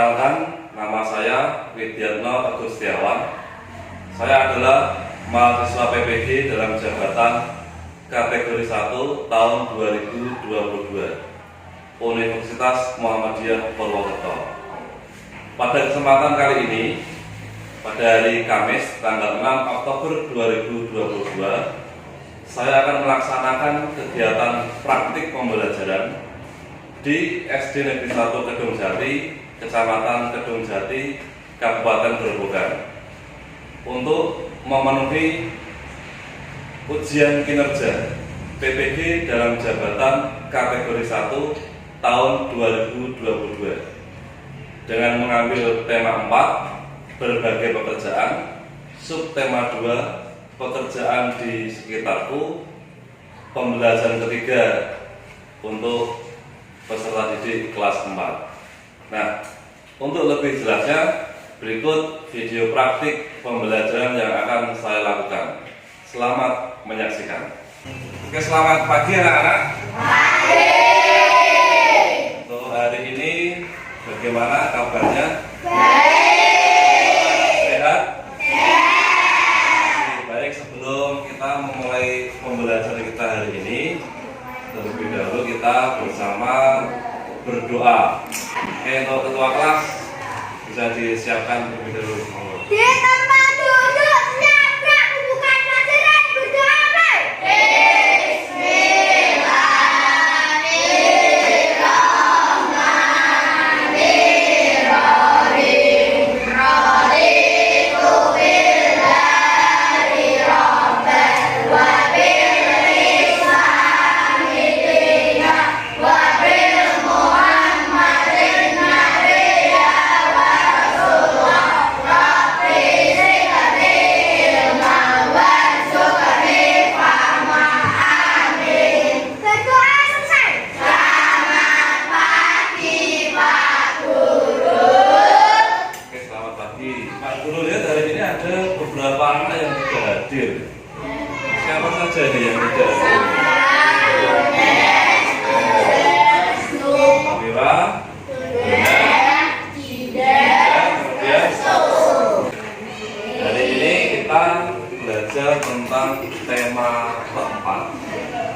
Perkenalkan, nama saya Widiatno Teguh Setiawan. Saya adalah mahasiswa PPG dalam jabatan kategori 1 tahun 2022 Universitas Muhammadiyah Purwokerto. Pada kesempatan kali ini, pada hari Kamis tanggal 6 Oktober 2022, saya akan melaksanakan kegiatan praktik pembelajaran di SD Negeri 1 Kedung Jati, Kecamatan Kedung Jati, Kabupaten Grobogan, untuk memenuhi ujian kinerja PPG dalam jabatan kategori 1 tahun 2022 dengan mengambil tema 4, berbagai pekerjaan, subtema 2, pekerjaan di sekitarku, pembelajaran ketiga untuk peserta didik kelas 4. Nah, untuk lebih jelasnya, berikut video praktik pembelajaran yang akan saya lakukan. Selamat menyaksikan. Oke, selamat pagi anak-anak. Pagi. Untuk hari ini bagaimana kabarnya? Baik. Sehat? Sehat. Baik, sebelum kita memulai pembelajaran kita hari ini, terlebih dahulu kita bersama berdoa. Oke, untuk ketua kelas bisa disiapkan terlebih dahulu. Di tempat duduk siap bukan pelajaran berdoa. Beberapa anak yang tidak hadir. Siapa saja ini yang tidak hadir? Amira, hari ini kita belajar tentang tema keempat,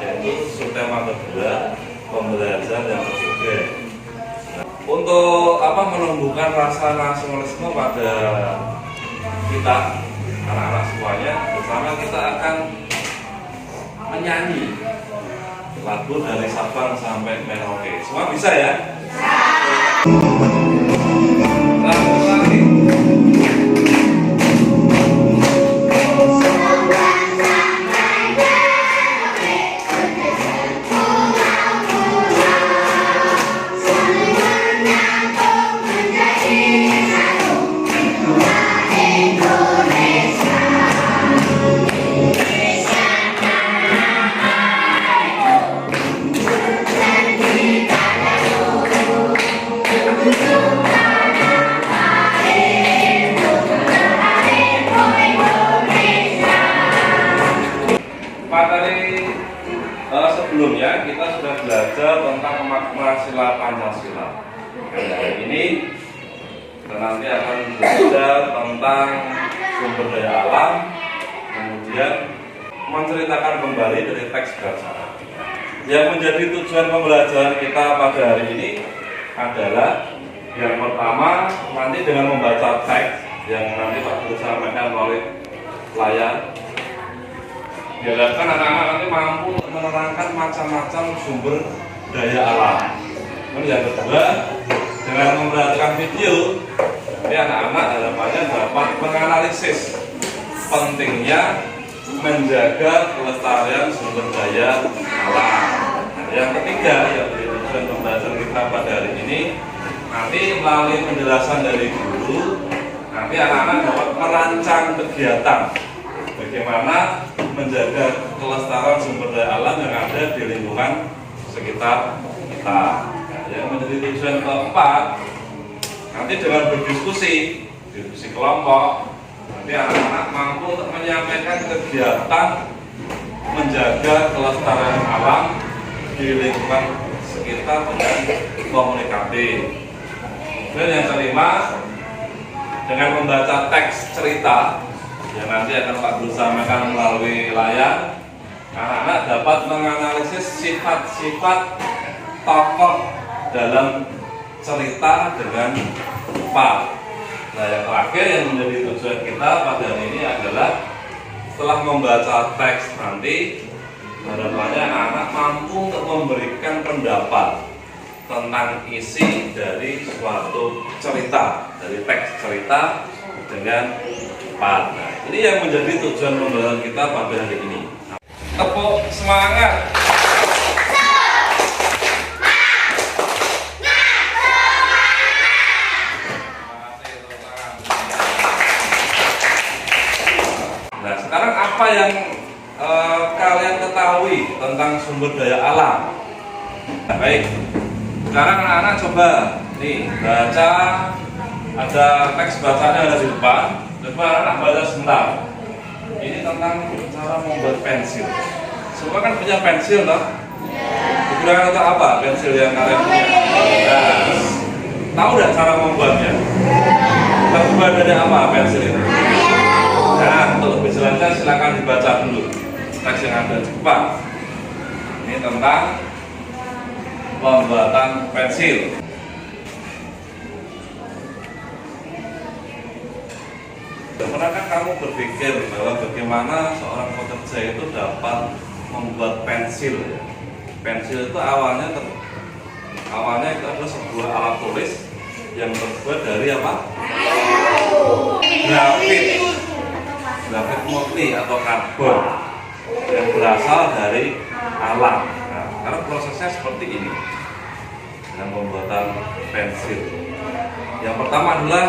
yaitu subtema kedua, pembelajaran yang ketiga. Untuk menumbuhkan rasa nasionalisme pada kita anak-anak semuanya, bersama kita akan menyanyi lagu dari Sabang sampai Merauke. Semua bisa ya? Lagu lagi. Materi sebelumnya kita sudah belajar tentang pemakna sila Pancasila. Dan hari ini kita nanti akan belajar tentang sumber daya alam, kemudian menceritakan kembali dari teks bacaan. Yang menjadi tujuan pembelajaran kita pada hari ini adalah yang pertama, nanti dengan membaca teks yang nanti Pak Guru sampaikan melalui layar, diharapkan anak-anak nanti mampu menerangkan macam-macam sumber daya alam. Kemudian yang kedua, dengan memperhatikan video, jadi anak-anak harapannya dapat menganalisis pentingnya menjaga kelestarian sumber daya alam. Nah, yang ketiga, yang menjadi tujuan pembelajaran kita pada hari ini, nanti melalui penjelasan dari guru, nanti anak-anak dapat merancang kegiatan bagaimana menjaga kelestarian sumber daya alam yang ada di lingkungan sekitar kita. Nah, yang menjadi tujuan keempat, nanti dengan berdiskusi, diskusi kelompok, nanti anak-anak mampu untuk menyampaikan kegiatan menjaga kelestarian alam di lingkungan sekitar dengan komunikatif. Kemudian yang kelima, dengan membaca teks cerita yang nanti akan Pak Guru sampaikan melalui layar, anak-anak dapat menganalisis sifat-sifat tokoh dalam cerita dengan tepat. Nah, yang terakhir yang menjadi tujuan kita pada hari ini adalah setelah membaca teks nanti, harapannya anak-anak mampu untuk memberikan pendapat tentang isi dari suatu cerita, dari teks cerita dengan tepat. Nah, ini yang menjadi tujuan pembelajaran kita pada hari ini. Tepuk semangat. Nah, sekarang apa yang kalian ketahui tentang sumber daya alam? Nah, baik. Sekarang anak-anak coba nih baca, ada teks bacanya ada di depan. Coba anak-anak baca sebentar. Ini tentang cara membuat pensil. Semua kan punya pensil, toh? Digunakan untuk apa pensil yang kalian punya? Nah, tahu nggak cara membuatnya? Terbuat dari apa pensil itu? Nah, untuk lebih jelasnya silakan dibaca dulu teks yang ada di depan. Ini tentang pembuatan pensil. Pernahkah kamu berpikir bahwa bagaimana seorang pekerja itu dapat membuat pensil? Pensil itu awalnya itu adalah sebuah alat tulis yang terbuat dari apa? Grafit murni atau karbon yang berasal dari alam. Nah, karena prosesnya seperti ini dengan pembuatan pensil. Yang pertama adalah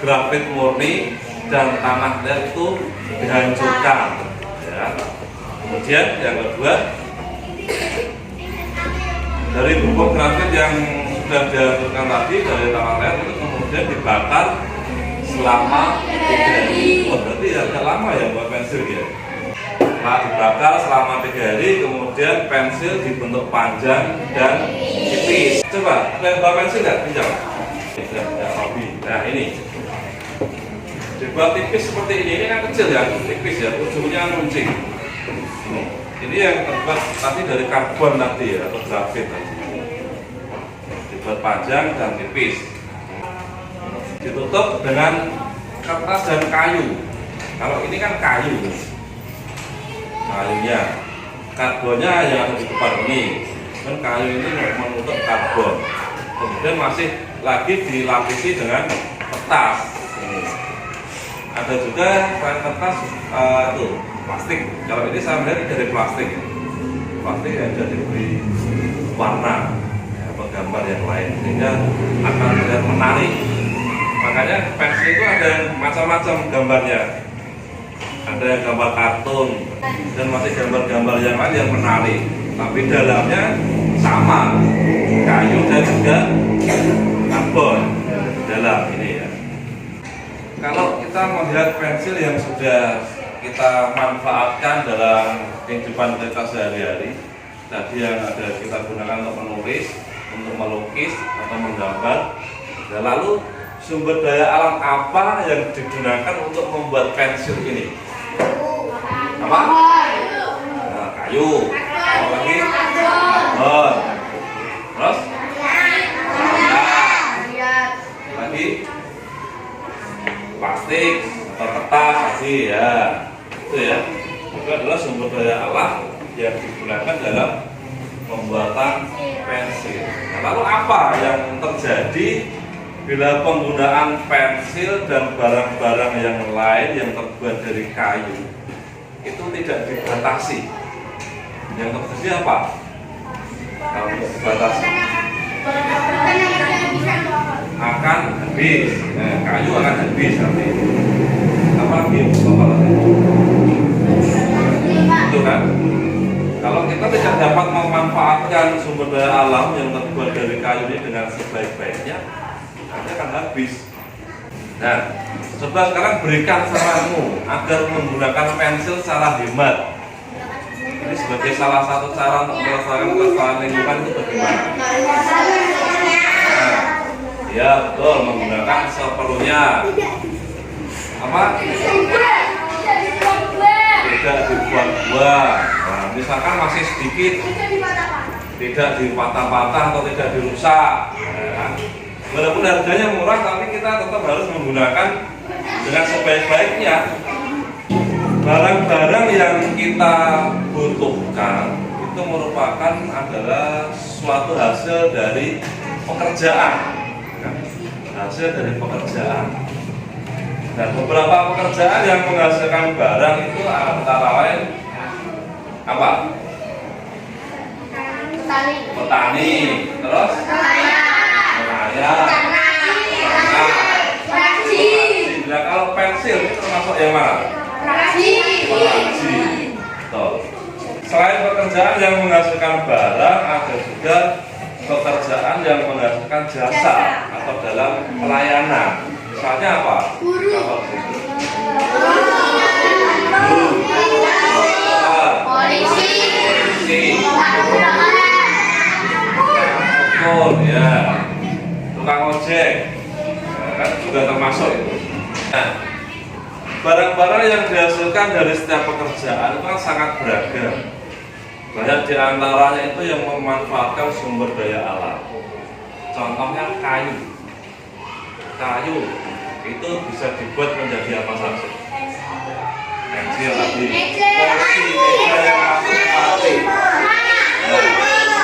grafit murni dan tanah liat itu dihancurkan. Ya. Kemudian yang kedua, dari bubuk grafit yang sudah dihancurkan tadi dari tanah liat itu kemudian dibakar selama 3 hari. Oh, berarti agak lama ya buat pensil ya. Setelah dibakar selama 3 hari, kemudian pensil dibentuk panjang dan tipis. Coba, ada yang bawa pensil nggak? Pinjam. Nah, ini dibuat tipis seperti ini kan kecil ya, tipis ya, ujungnya runcing. Ini yang terbuat tadi dari karbon tadi ya, atau grafit tadi. Dibuat panjang dan tipis. Ditutup dengan kertas dan kayu. Kalau ini kan kayu, kayunya, karbonnya yang ada di depan ini, kan kayu ini menutup karbon. Kemudian masih lagi dilapisi dengan kertas. Ada juga selain kertas itu plastik. Kalau ini saya melihat dari plastik, plastik yang jadi diberi warna atau gambar yang lain sehingga akan terlihat menarik. Makanya pensil itu ada macam-macam gambarnya. Ada yang gambar kartun dan masih gambar-gambar yang lain yang menarik. Tapi dalamnya sama, kayu dan juga karbon dalam ini ya. Kalau kita melihat pensil yang sudah kita manfaatkan dalam kehidupan kita sehari-hari, tadi yang ada kita gunakan untuk menulis, untuk melukis atau menggambar, dan lalu sumber daya alam apa yang digunakan untuk membuat pensil ini? Apa? Nah, kayu. Apa lagi? Karbon. Terus? Lagi? Plastik atau kertas tadi ya. Itu ya. Itu adalah sumber daya alam yang digunakan dalam pembuatan pensil. Nah, lalu apa yang terjadi bila penggunaan pensil dan barang-barang yang lain yang terbuat dari kayu itu tidak dibatasi? Yang terjadi apa? Kalau tidak dibatasi akan habis. Kayu akan habis nanti. Apalagi itu kan? Kalau kita tidak dapat memanfaatkan sumber daya alam yang terbuat dari kayu ini dengan sebaik-baiknya, nanti akan habis. Nah, coba sekarang berikan saranmu agar menggunakan pensil secara hemat. Ini sebagai salah satu cara untuk melestarikan kelestarian lingkungan itu bagaimana? Nah, Ya betul, menggunakan seperlunya. Apa? Tidak dibuat buah. Nah, misalkan masih sedikit, tidak dipatah-patah atau tidak dirusak. Ya. Walaupun harganya murah, tapi kita tetap harus menggunakan dengan sebaik-baiknya. Barang-barang yang kita butuhkan itu merupakan adalah suatu hasil dari pekerjaan, hasil dari pekerjaan. Dan beberapa pekerjaan yang menghasilkan barang itu antara lain apa? Petani, terus nelayan, nah, kalau pensil itu termasuk yang mana? Praksi. Selain pekerjaan yang menghasilkan barang, ada juga pekerjaan yang menghasilkan jasa atau dalam pelayanan. Misalnya apa? Guru, polisi, betul ya, tukang ojek, kan juga termasuk itu. Nah, barang-barang yang dihasilkan dari setiap pekerjaan itu kan sangat beragam. Banyak di antaranya itu yang memanfaatkan sumber daya alam. Contohnya kayu. Kayu itu bisa dibuat menjadi apa saja? Pensil tadi, kursi, meja yang masuk mati,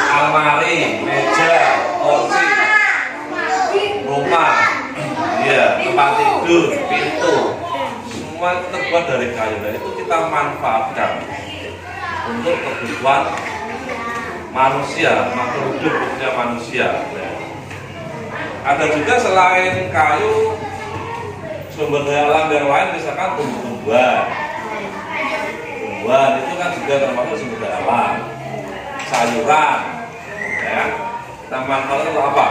almari, meja, kursi, rumah, ya, tempat tidur, pintu, semua itu terbuat dari kayu. Dan itu kita manfaatkan untuk kebutuhan manusia, makhluk hidup khususnya manusia. Ada juga selain kayu, sumber daya alam yang lain, misalkan tumbuh-tumbuhan. Tumbuhan itu kan juga termasuk sumber daya alam. Sayuran, ya, kita manfaatkan untuk apa?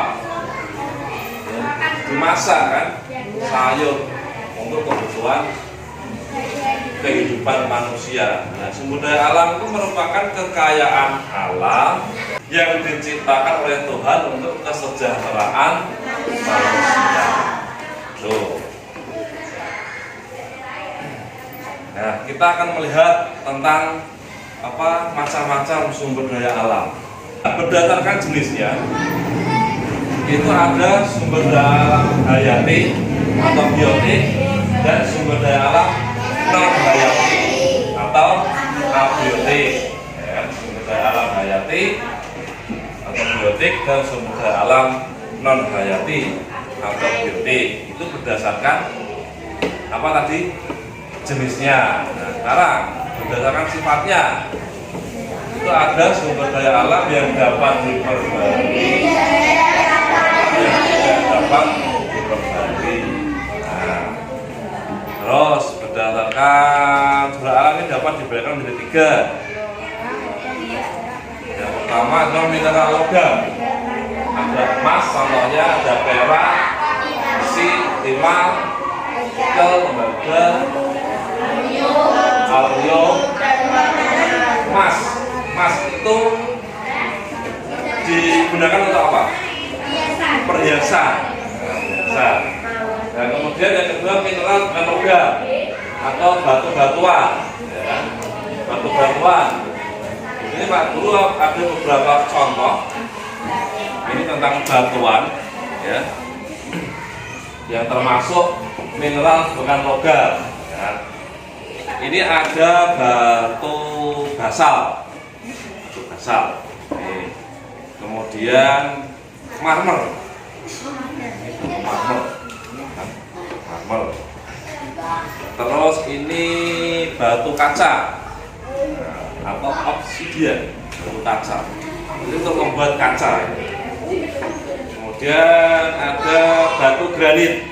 Dimasak kan, sayur untuk kebutuhan kehidupan manusia. Nah, sumber daya alam itu merupakan kekayaan alam yang diciptakan oleh Tuhan untuk kesejahteraan manusia. Tuh. Nah, kita akan melihat tentang apa macam-macam sumber daya alam. Berdasarkan jenisnya, itu ada sumber daya alam hayati atau biotik dan sumber daya alam non hayati atau abiotik. Ya, sumber daya alam hayati atau biotik dan sumber daya alam non hayati atau biotik itu berdasarkan apa tadi? Jenisnya. Nah, sekarang berdasarkan sifatnya itu ada sumber daya alam yang dapat diperbarui, yang tidak dapat diperbarui. Nah, terus berdasarkan sumber alam ini dapat dibedakan menjadi 3. Yang pertama adalah mineral logam. Ada emas, contohnya ada perak, besi, timah, nikel, tembaga, aluminium, emas. Emas itu digunakan untuk apa? Perhiasan. Dan kemudian yang kedua mineral bukan logam atau batu-batuan. Ya. Batu-batuan. Ini Pak Guru ada beberapa contoh. Ini tentang batuan, ya, yang termasuk mineral bukan logam. Ya. Ini ada batu basal, Nih. Kemudian marmer, terus ini batu kaca atau obsidian, batu kaca. Ini untuk membuat kaca. Kemudian ada batu granit,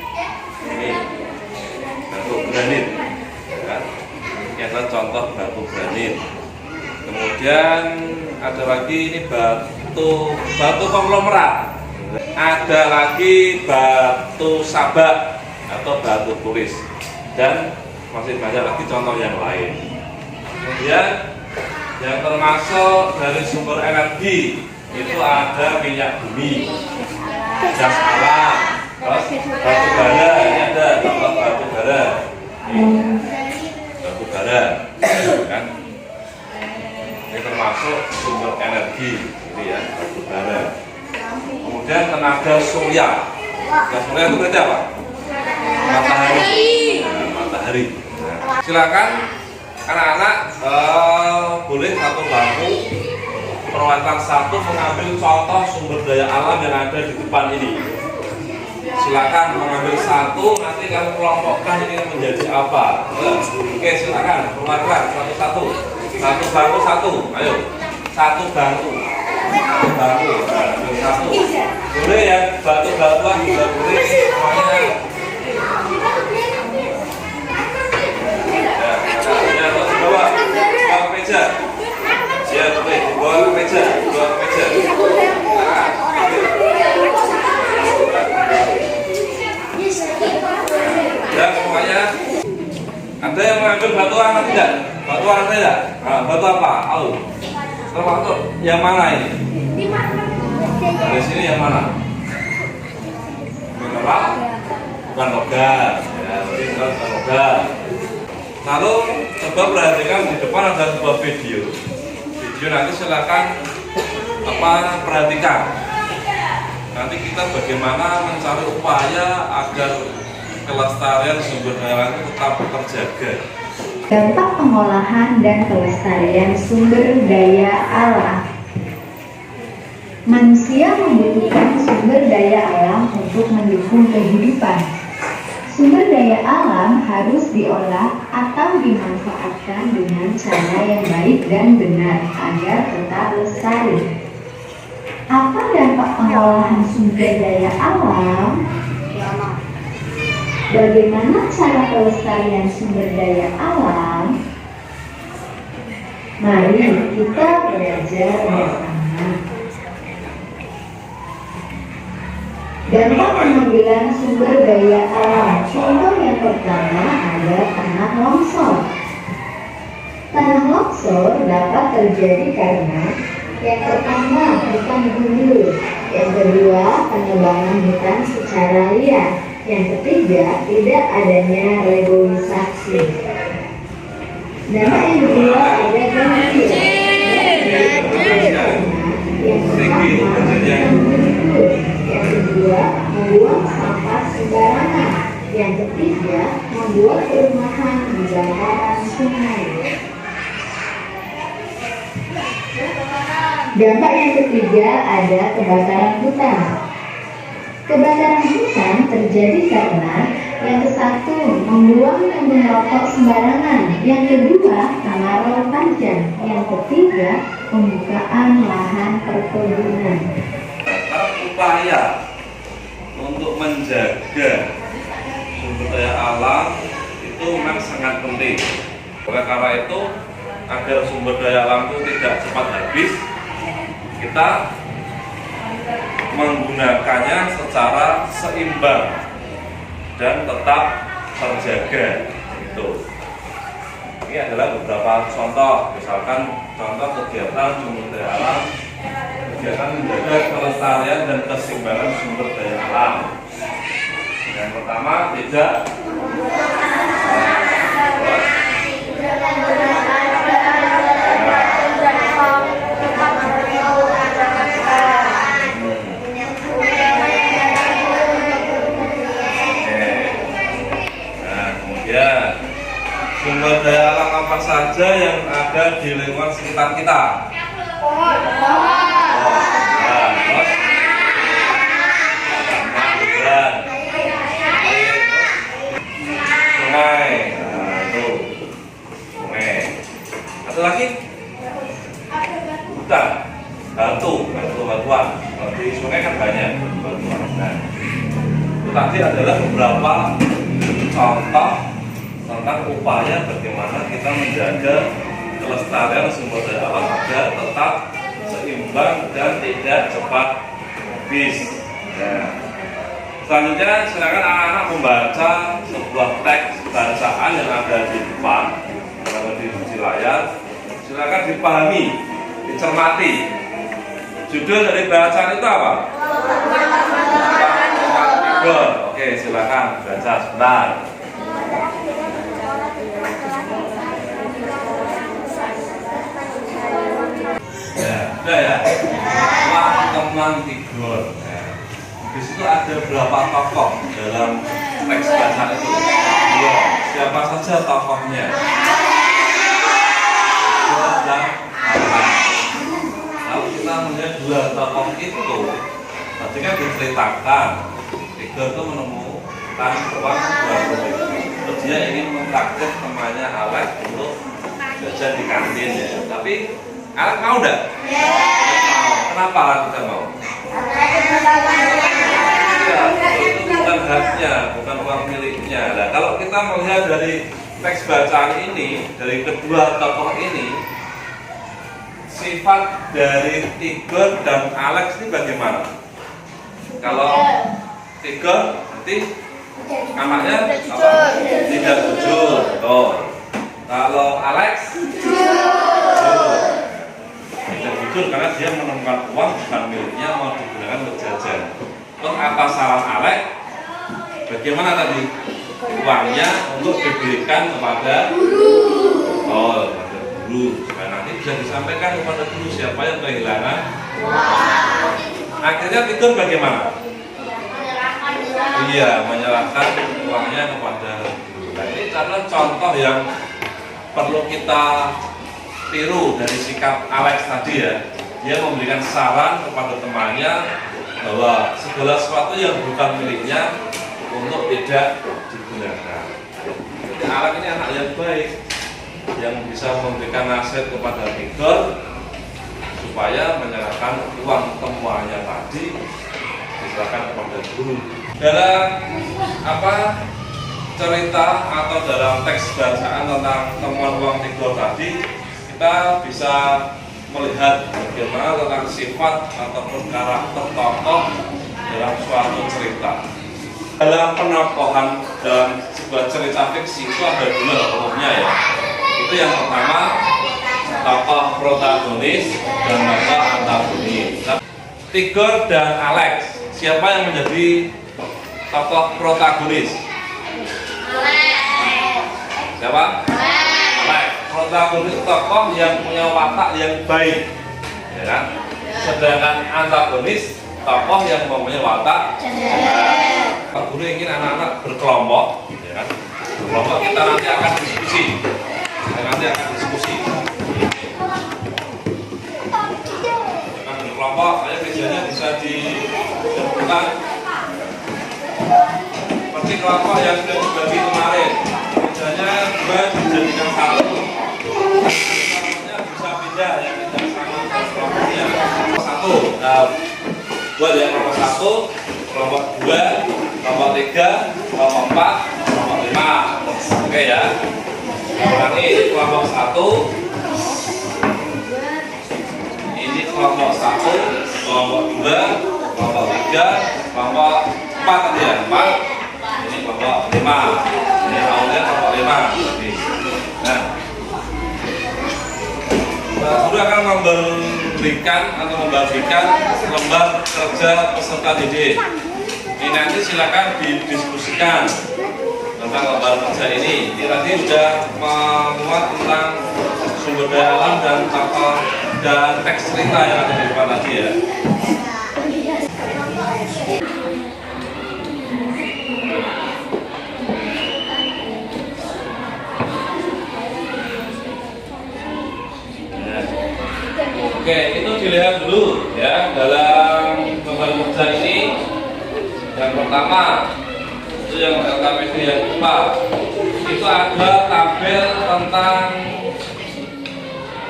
ini batu granit. Ya. Ini adalah contoh batu granit. Kemudian ada lagi ini batu konglomerat. Ada lagi batu sabak atau batu tulis, dan masih banyak lagi contoh yang lain. Kemudian yang termasuk dari sumber energi itu ada minyak bumi, gas alam, batu bara, ini ada contoh batu bara. Batu bara, kan? Ini termasuk sumber energi, gitu ya, batu bara. Kemudian tenaga surya. Tenaga surya itu berarti apa? Matahari. Nah, matahari. Nah, silakan anak-anak boleh satu bangku perwakilan satu mengambil contoh sumber daya alam yang ada di depan ini. Silakan mengambil satu, nanti kamu kelompokkan ini menjadi apa. Oke, silakan perwakilan satu-satu. Satu bangku satu, ayo. Satu bangku. Satu bangku. Nah, ambil satu. Boleh ya, batu-batuan juga boleh semuanya. Ya, terus di bawah ke meja. Ya, boleh dibawa ke meja, dibawa ke meja. Ya, semuanya. Ada yang mengambil batu atau tidak? Batu atau tidak? Nah, batu apa? Tahu? Termasuk yang mana ini? Dari sini yang mana? Mineral? Bukan logam. Ya, ini bukan logam. Lalu coba perhatikan di depan ada sebuah video. Video nanti silakan perhatikan. Nanti kita bagaimana mencari upaya agar kelestarian sumber daya alam itu tetap terjaga. Dampak pengolahan dan kelestarian sumber daya alam. Manusia membutuhkan sumber daya alam untuk mendukung kehidupan. Sumber daya alam harus diolah atau dimanfaatkan dengan cara yang baik dan benar agar tetap lestari. Apa dampak pengolahan sumber daya alam? Bagaimana cara pelestarian sumber daya alam? Mari kita belajar bersama. Dampak pengambilan sumber daya alam. Contoh yang pertama ada tanah longsor. Tanah longsor dapat terjadi karena yang pertama hutan gundul, yang kedua penebangan hutan secara liar, yang ketiga tidak adanya reboisasi. Dampak yang kedua ada banjir. Yang pertama yang kedua membuang sampah sembarangan, yang ketiga membuat perumahan di bantaran sungai. Dampak yang ketiga ada kebakaran hutan. Kebakaran hutan terjadi karena yang kesatu membuang dan merokok sembarangan, yang kedua kemarau panjang, yang ketiga pembukaan lahan perkebunan. Upaya untuk menjaga sumber daya alam itu memang sangat penting. Oleh karena itu, agar sumber daya alam itu tidak cepat habis, kita menggunakannya secara seimbang dan tetap terjaga. Itu. Ini adalah beberapa contoh, misalkan contoh kegiatan sumber daya alam, kegiatan menjaga kelestarian dan keseimbangan sumber daya alam. Yang pertama tidak sumber daya alam apa saja yang ada di lingkungan sekitar kita? Pohon. Sungai. Nah, itu sungai. Ada lagi? Hutan. Batuan. Di sungai kan banyak batuan. Nah, itu tadi adalah beberapa contoh tentang upaya bagaimana kita menjaga kelestarian sumber daya alam agar tetap seimbang dan tidak cepat habis. Nah, selanjutnya silakan anak-anak membaca sebuah teks bacaan yang ada di depan, yang ada di layar. Silakan dipahami, dicermati. Judul dari bacaan itu apa? Figur. Oke, silakan baca sebentar. Ya, udah ya. Teman-teman figur. Nah, di situ ada berapa tokoh dalam teks baca itu? Ya, siapa saja tokohnya? Kalau kita melihat dua tokoh itu, tadi kan diceritakan Tigor itu menemukan uang 2.000. Terus dia ingin mentraktir temannya Alex untuk jajan di kantin ya. Tapi Alex mau enggak? Mau. Kenapa Alex tidak mau? Ya, itu bukan haknya, bukan uang miliknya. Nah, kalau kita melihat dari teks bacaan ini, dari kedua tokoh ini, sifat dari Tigor dan Alex ini bagaimana? Kalau Tigor berarti anaknya apa? Tidak jujur. Oh. Kalau Alex jujur. Tidak jujur karena dia menemukan uang bukan miliknya, mau digunakan untuk jajan. Terus apa saran Alex? Bagaimana tadi? Uangnya untuk diberikan kepada kepada guru, supaya nanti bisa disampaikan kepada guru siapa yang kehilangan. Akhirnya Tigor bagaimana? Iya, menyerahkan uangnya kepada guru. Nah, ini adalah contoh yang perlu kita tiru dari sikap Alex tadi ya. Dia memberikan saran kepada temannya bahwa segala sesuatu yang bukan miliknya untuk tidak digunakan. Jadi Alex ini anak yang baik, yang bisa memberikan nasihat kepada Tigor supaya menyerahkan uang temuannya tadi diserahkan kepada guru. Dalam cerita atau dalam teks bacaan tentang temuan uang Tigor tadi, kita bisa melihat bagaimana tentang sifat ataupun karakter tokoh dalam suatu cerita. Dalam penokohan dalam sebuah cerita fiksi itu ada dua umumnya ya. Itu yang pertama tokoh protagonis dan tokoh antagonis. Tigor dan Alex, siapa yang menjadi tokoh protagonis? Siapa? Alex. Protagonis tokoh yang punya watak yang baik, ya kan? Sedangkan antagonis tokoh yang mempunyai watak jahat. Pak Guru ingin anak-anak berkelompok, ya kan? Berkelompok kita nanti akan diskusi. Kelompok, saya biasanya bisa ditentukan seperti kelompok yang sudah dibagi kemarin. Biasanya dua dijadikan satu. Kelompoknya bisa pindah yang tidak sama kelompoknya. Satu, buat yang kelompok satu, kelompok dua, kelompok tiga, kelompok empat, kelompok lima. Oke ya. Ulangi, kelompok satu. Kelompok satu, kelompok dua, kelompok tiga, kelompok empat tadi ya, empat. Ini kelompok lima. Ini awalnya kelompok lima. Nah, Guru akan memberikan atau membagikan lembar kerja peserta didik. Ini nanti silakan didiskusikan tentang lembar kerja ini. Ini tadi sudah memuat tentang sumber daya alam dan tokoh dan teks cerita yang ada di depan tadi ya. Oke, itu dilihat dulu ya dalam lembar kerja ini. Yang pertama itu yang LKPD yang kedua itu ada tabel tentang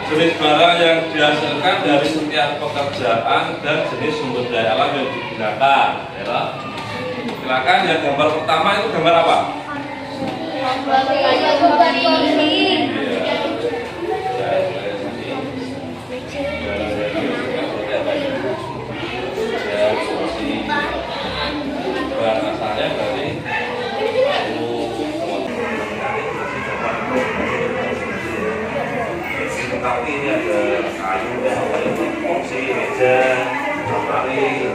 jenis barang yang dihasilkan dari setiap pekerjaan dan jenis sumber daya alam yang digunakan. Ya, silakan yang gambar pertama itu gambar apa? Asalnya dari tapi ini ada kayu, kursi, meja, lemari.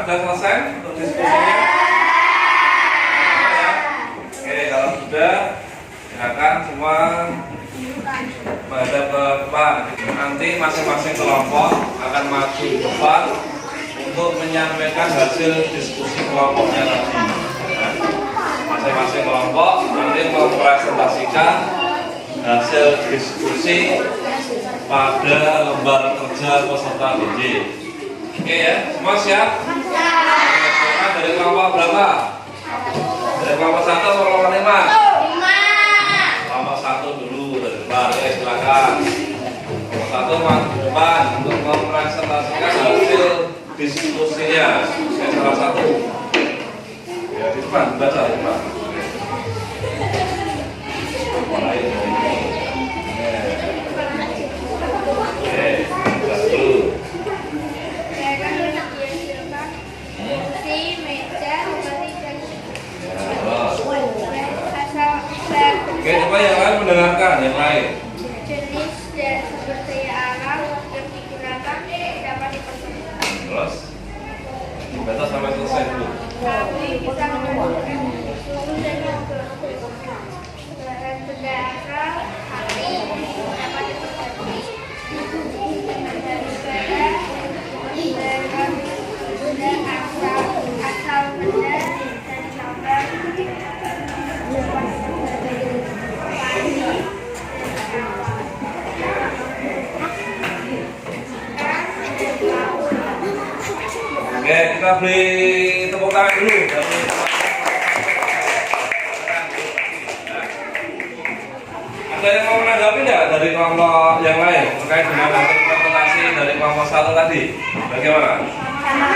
sudah selesai untuk diskusinya? Ya. Oke, kalau sudah, silakan semua menghadap ke depan. Nanti masing-masing kelompok akan maju ke depan untuk menyampaikan hasil diskusi kelompoknya tadi. Nah, masing-masing kelompok nanti mempresentasikan hasil diskusi pada lembar kerja peserta didik. Oke ya, semua siap? Siap. Dari kelompok berapa? Dari kelompok 1 atau kelompok 5? Kelompok 1 dulu dari depan. Oke, silakan. Kelompok 1 maju ke depan untuk mempresentasikan hasil diskusinya. Oke, salah satu. Ya, di depan, baca di depan. Mulai dari ini. Oke, jelas dulu. Oke, coba yang lain mendengarkan, yang lain. Jenis dan sumber daya alam yang digunakan dapat diperlukan. Terus, baca sampai selesai dulu. Kami bisa menentukan suhu dan temperatur. Bahan benda asal api dapat diperlukan. Dan udara dan benda asal benda dan cabang Oke, kita beri tepuk tangan dulu. Ada yang mau menanggapi tidak dari kelompok yang lain terkait dengan hasil presentasi dari kelompok 1 tadi? Bagaimana? Sama.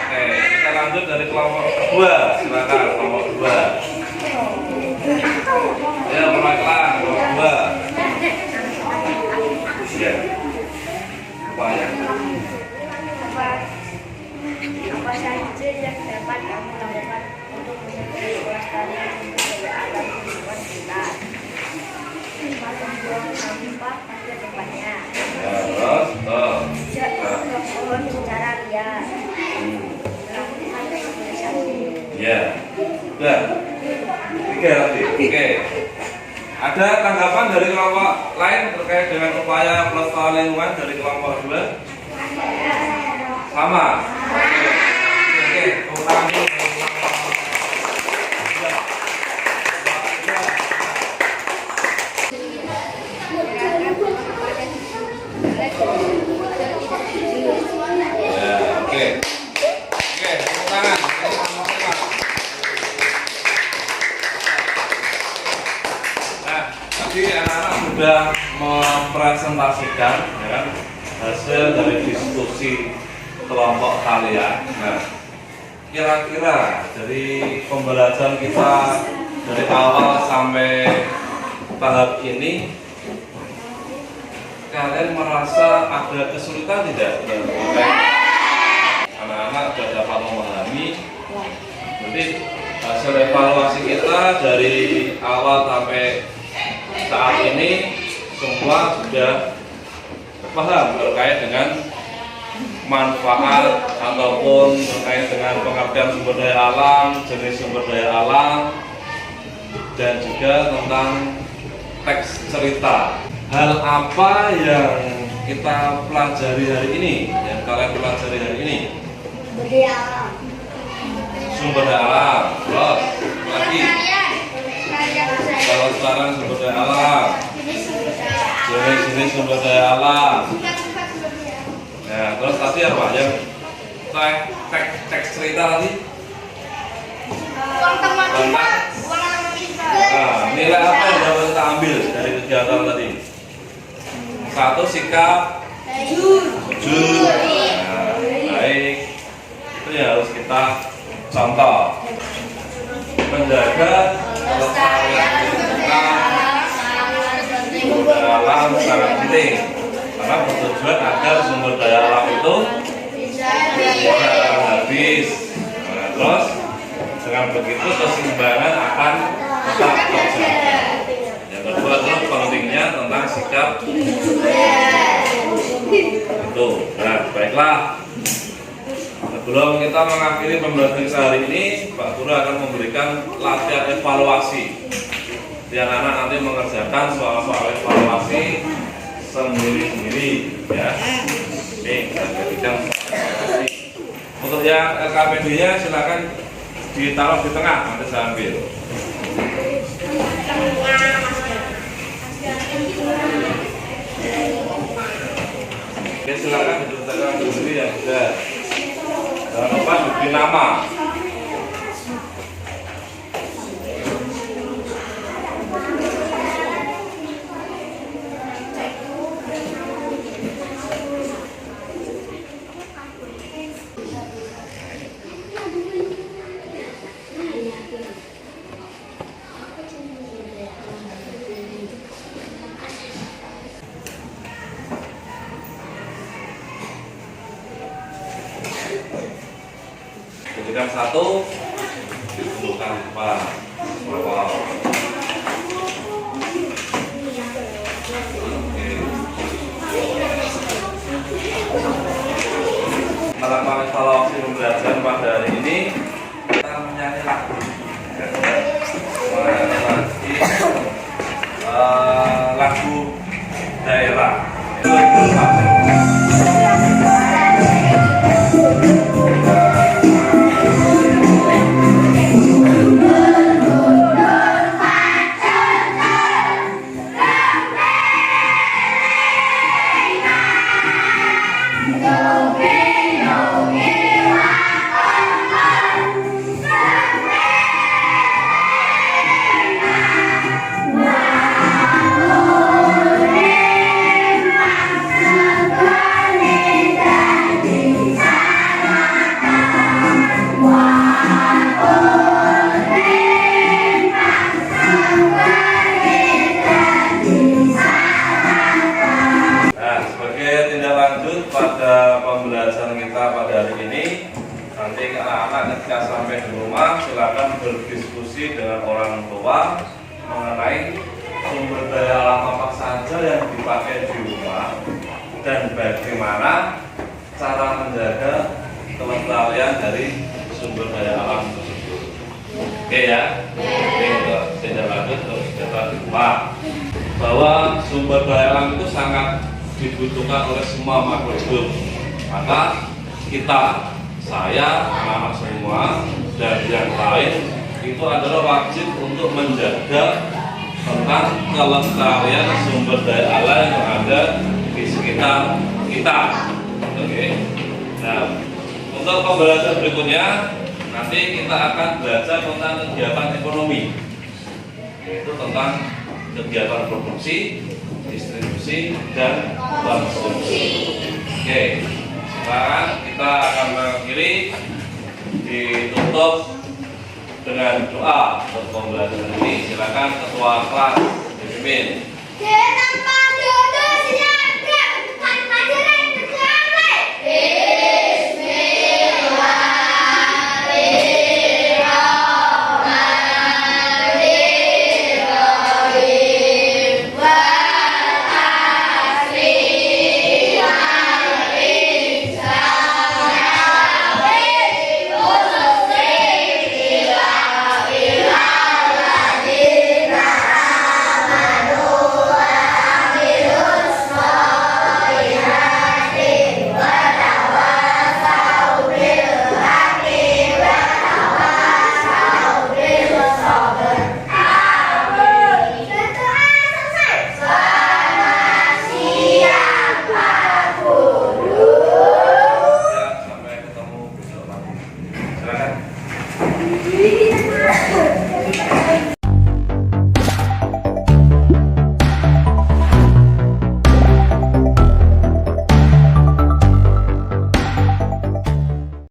Oke, kita lanjut dari kelompok kedua. Silakan kelompok 2. Ya, perwakilan kelompok 2. Ya. Apa ya? apa saja yang dapat kamu lakukan untuk menjaga kelestarian sumber daya alam lingkungan kita? Membuang sampah pada tempatnya. Terus, Tidak pohon secara liar. Melakukan rehabilitasi. ya, sudah. 3 lagi. Oke. Ada tanggapan dari kelompok lain terkait dengan upaya pelestarian lingkungan dari kelompok 2? Sama. Oke, tepuk tangan dulu. Ya, oke. Oke, tepuk tangan. Nah, tadi anak-anak sudah mempresentasikan ya kan, hasil dari diskusi kelompok kalian. Nah, kira-kira dari pembelajaran kita dari awal sampai tahap ini, kalian merasa ada kesulitan tidak? Anak-anak sudah dapat memahami. Jadi hasil evaluasi kita dari awal sampai saat ini semua sudah paham terkait dengan manfaat ataupun terkait dengan pengertian sumber daya alam, jenis sumber daya alam, dan juga tentang teks cerita. Hal apa yang kita pelajari hari ini, yang kalian pelajari hari ini? Sumber daya alam. Sumber daya alam. Terus lagi. Kalau sekarang sumber daya alam, jenis sumber daya alam. Ya, terus tadi apa yang teks cerita tadi? Nah, nilai apa yang dapat kita ambil dari kegiatan tadi? 1, sikap jujur. Nah, baik. Itu yang harus kita contoh. Menjaga kelestarian sumber alam sangat penting karena bertujuan agar sumber daya alam itu tidak habis. Nah, terus dengan begitu keseimbangan akan tetap terjaga. Yang kedua adalah pentingnya tentang sikap itu. Nah, baiklah. Sebelum kita mengakhiri pembelajaran kita hari ini, Pak Guru akan memberikan latihan evaluasi. Di anak-anak nanti mengerjakan soal-soal evaluasi sendiri-sendiri, ya. Oke, kita jadikan evaluasi. Untuk yang LKPD-nya silakan ditaruh di tengah, nanti saya ambil. Oke, silakan diletakkan dulu ya, sudah. Jangan lupa diberi nama. Jadikan satu, ditentukan empat. Wow. Melakukan evaluasi pembelajaran pada hari ini, kita menyanyi lagu. Menyanyi lagu daerah. Pada pembelajaran kita pada hari ini, nanti anak-anak ketika sampai di rumah silakan berdiskusi dengan orang tua mengenai sumber daya alam apa saja yang dipakai di rumah dan bagaimana cara menjaga kelestarian dari sumber daya alam tersebut. Oke ya, untuk tidak lanjut kita lupa bahwa sumber daya alam itu sangat dibutuhkan oleh semua makhluk hidup. Maka kita, saya, anak-anak semua, dan yang lain itu adalah wajib untuk menjaga tentang kelestarian sumber daya alam yang ada di sekitar kita. Oke. Nah, untuk pembelajaran berikutnya nanti kita akan belajar tentang kegiatan ekonomi, yaitu tentang kegiatan produksi, distribusi, dan konsumsi. Oke, sekarang kita akan mengakhiri, ditutup dengan doa untuk pembelajaran ini. Silakan ketua kelas dipimpin.